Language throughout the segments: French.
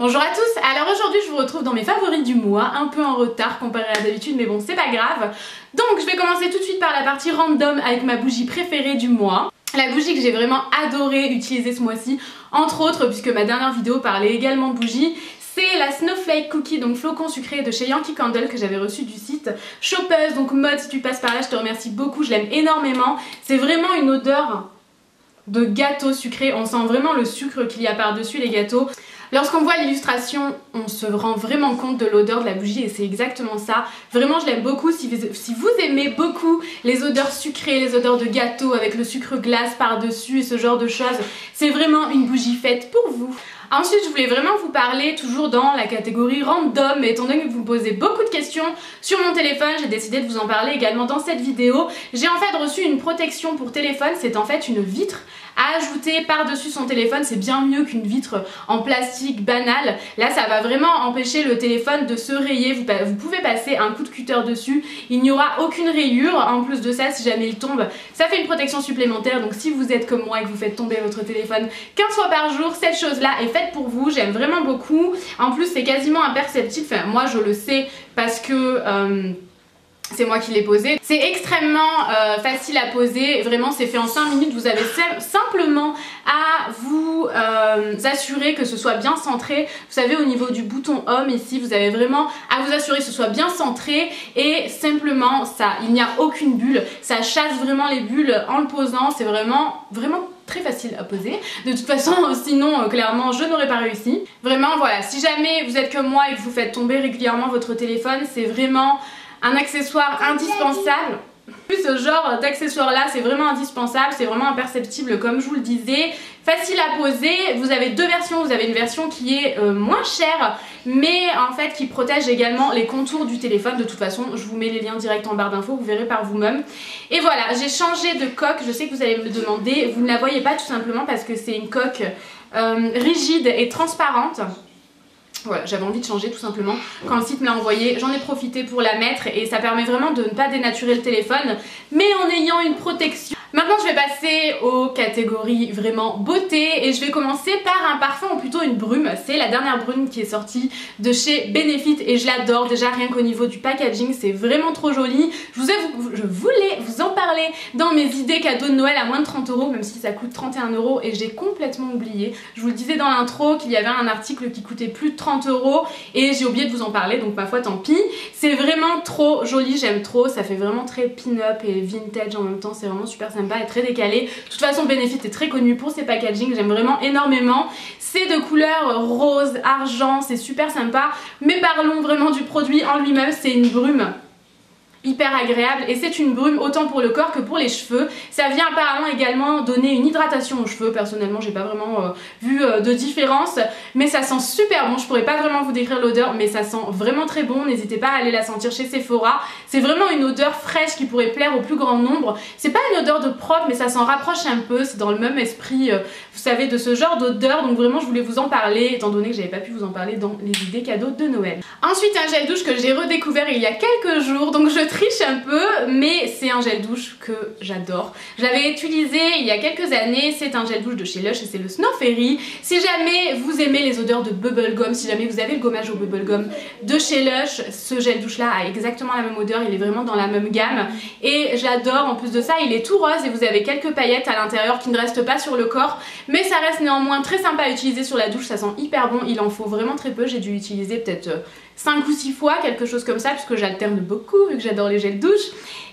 Bonjour à tous, alors aujourd'hui je vous retrouve dans mes favoris du mois, un peu en retard comparé à d'habitude mais bon c'est pas grave. Donc je vais commencer tout de suite par la partie random avec ma bougie préférée du mois. La bougie que j'ai vraiment adoré utiliser ce mois-ci, entre autres puisque ma dernière vidéo parlait également de bougie, c'est la Snowflake Cookie, donc flocon sucré de chez Yankee Candle que j'avais reçu du site Shoppeuse. Donc mode, si tu passes par là je te remercie beaucoup, je l'aime énormément. C'est vraiment une odeur de gâteau sucré, on sent vraiment le sucre qu'il y a par-dessus les gâteaux. Lorsqu'on voit l'illustration, on se rend vraiment compte de l'odeur de la bougie et c'est exactement ça. Vraiment je l'aime beaucoup, si vous aimez beaucoup les odeurs sucrées, les odeurs de gâteau avec le sucre glace par-dessus et ce genre de choses, c'est vraiment une bougie faite pour vous. Ensuite, je voulais vraiment vous parler, toujours dans la catégorie random, mais étant donné que vous me posez beaucoup de questions sur mon téléphone, j'ai décidé de vous en parler également dans cette vidéo. J'ai en fait reçu une protection pour téléphone, c'est en fait une vitre à ajouter par-dessus son téléphone. C'est bien mieux qu'une vitre en plastique banale. Là, ça va vraiment empêcher le téléphone de se rayer. Vous pouvez passer un coup de cutter dessus, il n'y aura aucune rayure. En plus de ça, si jamais il tombe, ça fait une protection supplémentaire. Donc si vous êtes comme moi et que vous faites tomber votre téléphone 15 fois par jour, cette chose-là est faite pour vous. J'aime vraiment beaucoup. En plus, c'est quasiment imperceptible. Enfin, moi, je le sais parce que c'est moi qui l'ai posé. C'est extrêmement facile à poser, vraiment c'est fait en 5 minutes. Vous avez simplement à vous assurer que ce soit bien centré. Vous savez, au niveau du bouton home ici, vous avez vraiment à vous assurer que ce soit bien centré et simplement ça, il n'y a aucune bulle. Ça chasse vraiment les bulles en le posant, c'est vraiment très facile à poser. De toute façon, sinon, clairement, je n'aurais pas réussi. Vraiment, voilà, si jamais vous êtes comme moi et que vous faites tomber régulièrement votre téléphone, c'est vraiment un accessoire indispensable. Plus ce genre d'accessoire là, c'est vraiment indispensable, c'est vraiment imperceptible comme je vous le disais, facile à poser. Vous avez deux versions, vous avez une version qui est moins chère mais en fait qui protège également les contours du téléphone. De toute façon je vous mets les liens directs en barre d'infos, vous verrez par vous-même. Et voilà, j'ai changé de coque, je sais que vous allez me le demander, vous ne la voyez pas tout simplement parce que c'est une coque rigide et transparente. Voilà, j'avais envie de changer tout simplement. Quand le site me l'a envoyé, j'en ai profité pour la mettre et ça permet vraiment de ne pas dénaturer le téléphone mais en ayant une protection. Maintenant je vais passer aux catégories vraiment beauté et je vais commencer par un parfum ou plutôt une brume. C'est la dernière brume qui est sortie de chez Benefit et je l'adore. Déjà rien qu'au niveau du packaging, c'est vraiment trop joli. Je voulais vous en parler dans mes idées cadeaux de Noël à moins de 30 €, même si ça coûte 31 € et j'ai complètement oublié. Je vous le disais dans l'intro qu'il y avait un article qui coûtait plus de 30 € et j'ai oublié de vous en parler, donc ma foi tant pis. C'est vraiment trop joli, j'aime trop, ça fait vraiment très pin-up et vintage en même temps, c'est vraiment super sympa et très décalé. De toute façon Benefit est très connu pour ses packaging, j'aime vraiment énormément. C'est de couleur rose, argent, c'est super sympa. Mais parlons vraiment du produit en lui-même, c'est une brume hyper agréable et c'est une brume autant pour le corps que pour les cheveux. Ça vient apparemment également donner une hydratation aux cheveux. Personnellement j'ai pas vraiment vu de différence mais ça sent super bon. Je pourrais pas vraiment vous décrire l'odeur mais ça sent vraiment très bon. N'hésitez pas à aller la sentir chez Sephora. C'est vraiment une odeur fraîche qui pourrait plaire au plus grand nombre. C'est pas une odeur de propre mais ça s'en rapproche un peu. C'est dans le même esprit vous savez de ce genre d'odeur. Donc vraiment je voulais vous en parler étant donné que j'avais pas pu vous en parler dans les idées cadeaux de Noël. Ensuite un gel douche que j'ai redécouvert il y a quelques jours, donc je triche un peu mais c'est un gel douche que j'adore. Je l'avais utilisé il y a quelques années, c'est un gel douche de chez Lush et c'est le Snow Fairy. Si jamais vous aimez les odeurs de bubblegum, si jamais vous avez le gommage au bubblegum de chez Lush, ce gel douche là a exactement la même odeur, il est vraiment dans la même gamme et j'adore. En plus de ça il est tout rose et vous avez quelques paillettes à l'intérieur qui ne restent pas sur le corps mais ça reste néanmoins très sympa à utiliser sur la douche, ça sent hyper bon. Il en faut vraiment très peu, j'ai dû l'utiliser peut-être 5 ou 6 fois, quelque chose comme ça, puisque j'alterne beaucoup vu que j'adore les gels douche.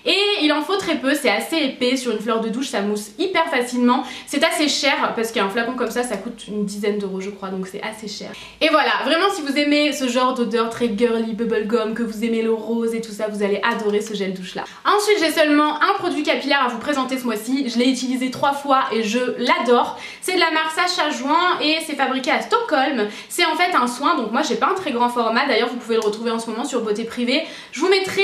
Et il en faut très peu, c'est assez épais, sur une fleur de douche ça mousse hyper facilement. C'est assez cher parce qu'un flacon comme ça coûte une dizaine d'euros je crois, donc c'est assez cher. Et voilà, vraiment si vous aimez ce genre d'odeur très girly bubblegum, que vous aimez le rose et tout ça, vous allez adorer ce gel douche là. Ensuite j'ai seulement un produit capillaire à vous présenter ce mois-ci, je l'ai utilisé 3 fois et je l'adore. C'est de la marque Sacha Join et c'est fabriqué à Stockholm. C'est en fait un soin, donc moi j'ai pas un très grand format, d'ailleurs vous pouvez le retrouver en ce moment sur Beauté Privée. Je vous mettrai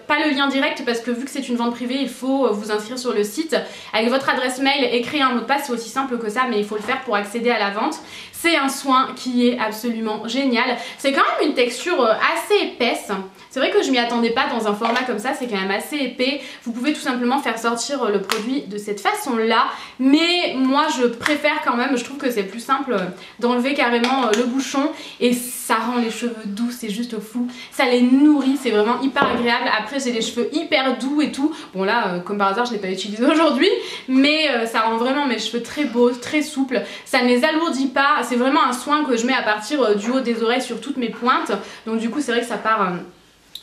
pas le lien direct parce que vu que c'est une vente privée il faut vous inscrire sur le site avec votre adresse mail et créer un mot de passe. C'est aussi simple que ça mais il faut le faire pour accéder à la vente. c'est un soin qui est absolument génial. C'est quand même une texture assez épaisse. C'est vrai que je m'y attendais pas dans un format comme ça, c'est quand même assez épais. Vous pouvez tout simplement faire sortir le produit de cette façon-là. Mais moi je préfère quand même, je trouve que c'est plus simple d'enlever carrément le bouchon. Et ça rend les cheveux doux, c'est juste fou. Ça les nourrit, c'est vraiment hyper agréable. Après j'ai les cheveux hyper doux et tout. Bon là, comme par hasard, je ne l'ai pas utilisé aujourd'hui. Mais ça rend vraiment mes cheveux très beaux, très souples. Ça ne les alourdit pas. C'est vraiment un soin que je mets à partir du haut des oreilles sur toutes mes pointes. Donc du coup c'est vrai que ça part...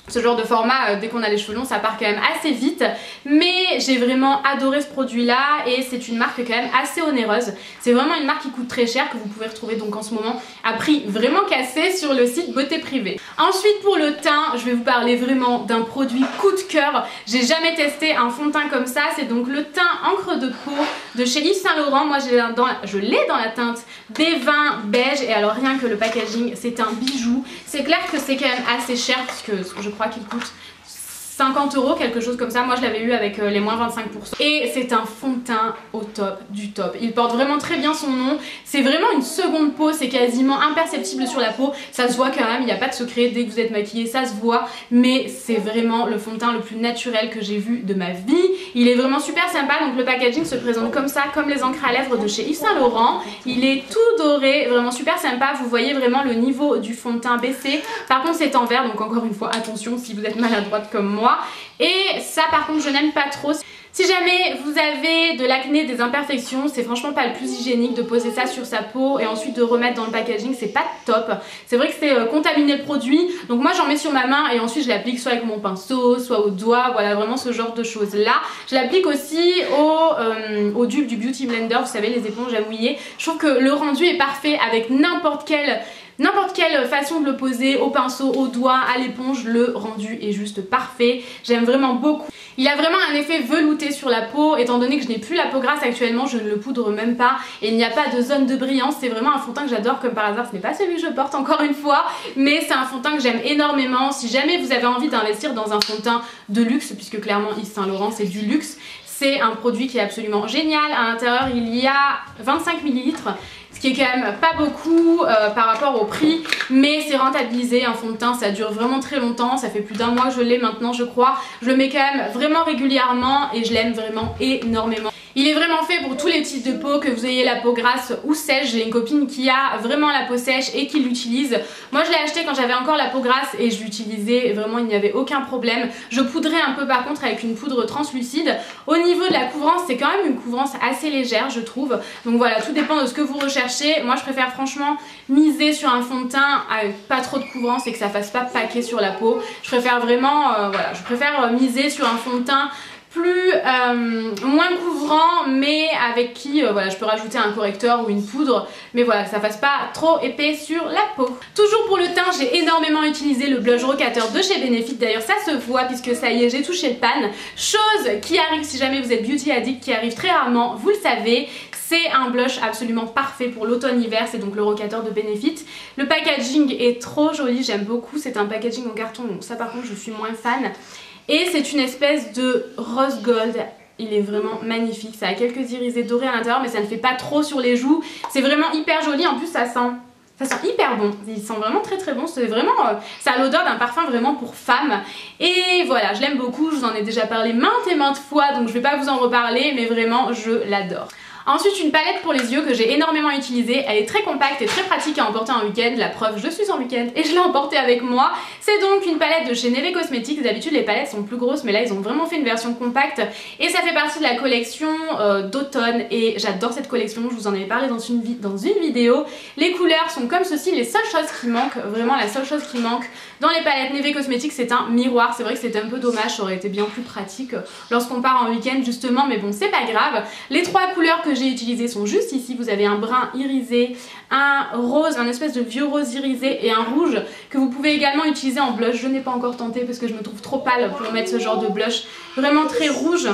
Ce genre de format, dès qu'on a les cheveux longs, ça part quand même assez vite. Mais j'ai vraiment adoré ce produit là et c'est une marque quand même assez onéreuse. C'est vraiment une marque qui coûte très cher, que vous pouvez retrouver donc en ce moment à prix vraiment cassé sur le site Beauté Privée. Ensuite pour le teint, je vais vous parler vraiment d'un produit coup de cœur. J'ai jamais testé un fond de teint comme ça. C'est donc le teint encre de peau de chez Yves Saint Laurent. Moi je l'ai dans la teinte B20 beige et alors rien que le packaging c'est un bijou. C'est clair que c'est quand même assez cher puisque je crois qu'il coûte 50 €, quelque chose comme ça. Moi je l'avais eu avec les moins 25%. Et c'est un fond de teint au top du top. Il porte vraiment très bien son nom. C'est vraiment une seconde peau, c'est quasiment imperceptible sur la peau. Ça se voit quand même, il n'y a pas de secret. Dès que vous êtes maquillé, ça se voit. Mais c'est vraiment le fond de teint le plus naturel que j'ai vu de ma vie. Il est vraiment super sympa. Donc le packaging se présente comme ça, comme les encres à lèvres de chez Yves Saint Laurent. Il est tout doré, vraiment super sympa. Vous voyez vraiment le niveau du fond de teint baissé. Par contre c'est en vert, donc encore une fois attention si vous êtes maladroite comme moi. Et ça par contre je n'aime pas trop. Si jamais vous avez de l'acné, des imperfections, c'est franchement pas le plus hygiénique de poser ça sur sa peau et ensuite de remettre dans le packaging, c'est pas top. C'est vrai que c'est contaminer le produit, donc moi j'en mets sur ma main et ensuite je l'applique soit avec mon pinceau, soit au doigt, voilà vraiment ce genre de choses là. Je l'applique aussi au dupe du Beauty Blender, vous savez les éponges à mouiller. Je trouve que le rendu est parfait avec n'importe quelle façon de le poser, au pinceau, au doigt, à l'éponge, le rendu est juste parfait. J'aime vraiment beaucoup. Il a vraiment un effet velouté sur la peau, étant donné que je n'ai plus la peau grasse actuellement, je ne le poudre même pas et il n'y a pas de zone de brillance. C'est vraiment un fond de teint que j'adore, comme par hasard ce n'est pas celui que je porte encore une fois, mais c'est un fond de teint que j'aime énormément. Si jamais vous avez envie d'investir dans un fond de teint de luxe, puisque clairement Yves Saint Laurent c'est du luxe, c'est un produit qui est absolument génial. À l'intérieur il y a 25 ml. Ce qui est quand même pas beaucoup par rapport au prix, mais c'est rentabilisé. Un fond de teint ça dure vraiment très longtemps, ça fait plus d'un mois que je l'ai maintenant je crois. Je le mets quand même vraiment régulièrement et je l'aime vraiment énormément. Il est vraiment fait pour tous les types de peau, que vous ayez la peau grasse ou sèche. J'ai une copine qui a vraiment la peau sèche et qui l'utilise. Moi je l'ai acheté quand j'avais encore la peau grasse et je l'utilisais, vraiment il n'y avait aucun problème. Je poudrais un peu par contre avec une poudre translucide. Au niveau de la couvrance, c'est quand même une couvrance assez légère je trouve. Donc voilà, tout dépend de ce que vous recherchez. Moi je préfère franchement miser sur un fond de teint avec pas trop de couvrance et que ça fasse pas paquet sur la peau. Je préfère vraiment, voilà, je préfère miser sur un fond de teint moins couvrant, mais avec qui voilà, je peux rajouter un correcteur ou une poudre, mais voilà, que ça fasse pas trop épais sur la peau. Toujours pour le teint, j'ai énormément utilisé le blush Rocateur de chez Benefit. D'ailleurs ça se voit puisque ça y est, j'ai touché le pan. Chose qui arrive si jamais vous êtes beauty addict, qui arrive très rarement, vous le savez. C'est un blush absolument parfait pour l'automne-hiver, c'est donc le Rocateur de Benefit. Le packaging est trop joli, j'aime beaucoup. C'est un packaging en carton, donc ça par contre je suis moins fan. Et c'est une espèce de rose gold, il est vraiment magnifique, ça a quelques irisés dorés à l'intérieur mais ça ne fait pas trop sur les joues, c'est vraiment hyper joli, en plus ça sent hyper bon, il sent vraiment très très bon, c'est vraiment, ça a l'odeur d'un parfum vraiment pour femme. Et voilà, je l'aime beaucoup, je vous en ai déjà parlé maintes et maintes fois donc je vais pas vous en reparler mais vraiment je l'adore. Ensuite une palette pour les yeux que j'ai énormément utilisée, elle est très compacte et très pratique à emporter en week-end, la preuve je suis en week-end et je l'ai emportée avec moi. C'est donc une palette de chez Neve Cosmetics, d'habitude les palettes sont plus grosses mais là ils ont vraiment fait une version compacte et ça fait partie de la collection d'automne et j'adore cette collection, je vous en avais parlé dans une vidéo. Les couleurs sont comme ceci, les seules choses qui manquent, vraiment la seule chose qui manque dans les palettes Neve Cosmetics c'est un miroir. C'est vrai que c'est un peu dommage, ça aurait été bien plus pratique lorsqu'on part en week-end justement, mais bon c'est pas grave. Les trois couleurs que j'ai utilisées sont juste ici, vous avez un brun irisé, un rose, un espèce de vieux rose irisé et un rouge que vous pouvez également utiliser en blush. Je n'ai pas encore tenté parce que je me trouve trop pâle pour mettre ce genre de blush, vraiment très rouge,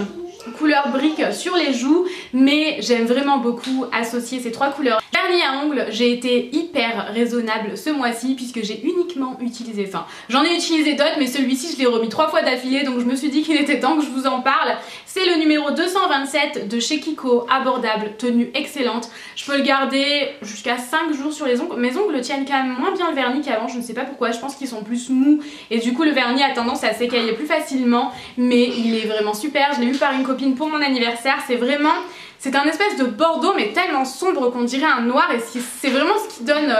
couleur brique sur les joues, mais j'aime vraiment beaucoup associer ces trois couleurs. Vernis à ongles, j'ai été hyper raisonnable ce mois-ci puisque j'ai uniquement utilisé, enfin j'en ai utilisé d'autres mais celui-ci je l'ai remis 3 fois d'affilée donc je me suis dit qu'il était temps que je vous en parle. C'est le numéro 227 de chez Kiko, abordable, tenue excellente. Je peux le garder jusqu'à 5 jours sur les ongles. Mes ongles tiennent quand même moins bien le vernis qu'avant, je ne sais pas pourquoi, je pense qu'ils sont plus mous et du coup le vernis a tendance à s'écailler plus facilement, mais il est vraiment super. Je l'ai eu par une copine pour mon anniversaire, c'est un espèce de bordeaux mais tellement sombre qu'on dirait un noir et c'est vraiment ce qui donne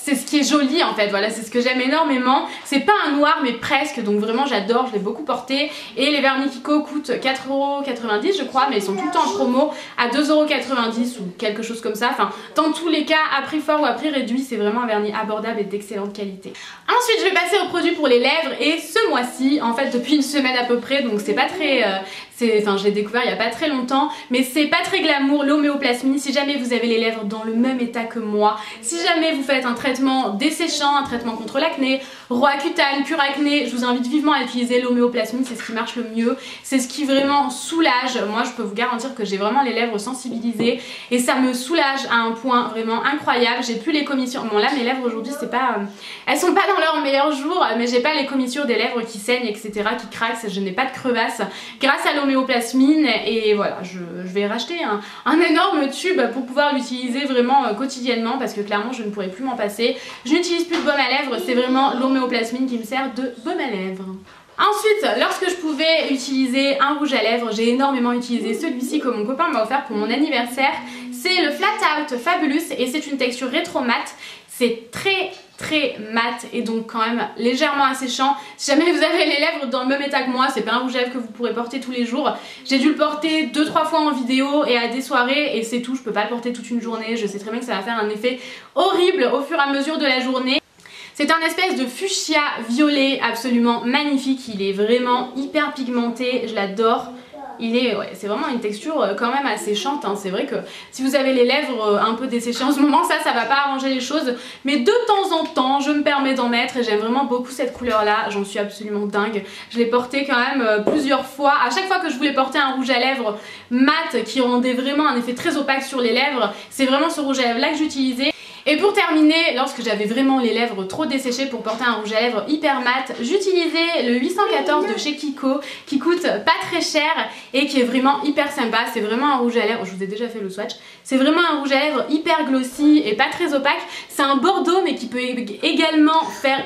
c'est ce qui est joli en fait, voilà, c'est ce que j'aime énormément. C'est pas un noir mais presque, donc vraiment j'adore, je l'ai beaucoup porté. Et les vernis Kiko coûtent 4,90€ je crois, mais ils sont tout le temps en promo à 2,90€ ou quelque chose comme ça. Enfin, dans tous les cas, à prix fort ou à prix réduit, c'est vraiment un vernis abordable et d'excellente qualité. Ensuite, je vais passer au produit pour les lèvres et ce mois-ci, en fait depuis une semaine à peu près, donc c'est pas très... Enfin, je l'ai découvert il y a pas très longtemps, mais c'est pas très glamour, l'homéoplasmine. Si jamais vous avez les lèvres dans le même état que moi, si jamais vous faites un traitement desséchant, un traitement contre l'acné, Roaccutane, cure acné, je vous invite vivement à utiliser l'homéoplasmine, c'est ce qui marche le mieux, c'est ce qui vraiment soulage. Moi je peux vous garantir que j'ai vraiment les lèvres sensibilisées et ça me soulage à un point vraiment incroyable. J'ai plus les commissures, bon là mes lèvres aujourd'hui c'est pas, elles sont pas dans leur meilleur jour, mais j'ai pas les commissures des lèvres qui saignent etc, qui craquent, je n'ai pas de crevasses grâce à l'homéoplasmine et voilà, je vais racheter un énorme tube pour pouvoir l'utiliser vraiment quotidiennement parce que clairement je ne pourrais plus m'en passer. Je n'utilise plus de baume à lèvres, c'est vraiment l'homéoplasmine qui me sert de baume à lèvres. Ensuite, lorsque je pouvais utiliser un rouge à lèvres, j'ai énormément utilisé celui-ci que mon copain m'a offert pour mon anniversaire. C'est le Flat Out Fabulous et c'est une texture rétro mat. C'est très mat et donc quand même légèrement asséchant. Si jamais vous avez les lèvres dans le même état que moi, c'est pas un rouge à lèvres que vous pourrez porter tous les jours. J'ai dû le porter 2-3 fois en vidéo et à des soirées et c'est tout, je peux pas le porter toute une journée. Je sais très bien que ça va faire un effet horrible au fur et à mesure de la journée. C'est un espèce de fuchsia violet absolument magnifique, il est vraiment hyper pigmenté, je l'adore. C'est vraiment une texture quand même asséchante, hein. C'est vrai que si vous avez les lèvres un peu desséchées en ce moment, ça va pas arranger les choses. Mais de temps en temps, je me permets d'en mettre et j'aime vraiment beaucoup cette couleur là, j'en suis absolument dingue. Je l'ai porté quand même plusieurs fois. À chaque fois que je voulais porter un rouge à lèvres mat qui rendait vraiment un effet très opaque sur les lèvres, c'est vraiment ce rouge à lèvres là que j'utilisais. Et pour terminer, lorsque j'avais vraiment les lèvres trop desséchées pour porter un rouge à lèvres hyper mat, j'utilisais le 814 de chez Kiko qui coûte pas très cher et qui est vraiment hyper sympa. C'est vraiment un rouge à lèvres, je vous ai déjà fait le swatch, c'est vraiment un rouge à lèvres hyper glossy et pas très opaque. C'est un bordeaux mais qui peut également faire,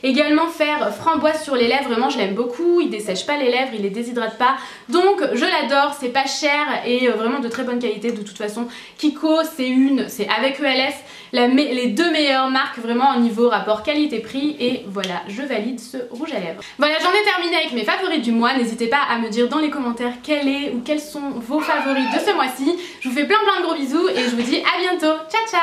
également faire framboise sur les lèvres. Vraiment je l'aime beaucoup, il dessèche pas les lèvres, il les déshydrate pas. Donc je l'adore, c'est pas cher et vraiment de très bonne qualité. De toute façon Kiko c'est avec ELS les deux meilleures marques vraiment au niveau rapport qualité-prix et voilà, je valide ce rouge à lèvres. Voilà, j'en ai terminé avec mes favoris du mois. N'hésitez pas à me dire dans les commentaires quel est ou quels sont vos favoris de ce mois-ci. Je vous fais plein de gros bisous et je vous dis à bientôt. Ciao ciao.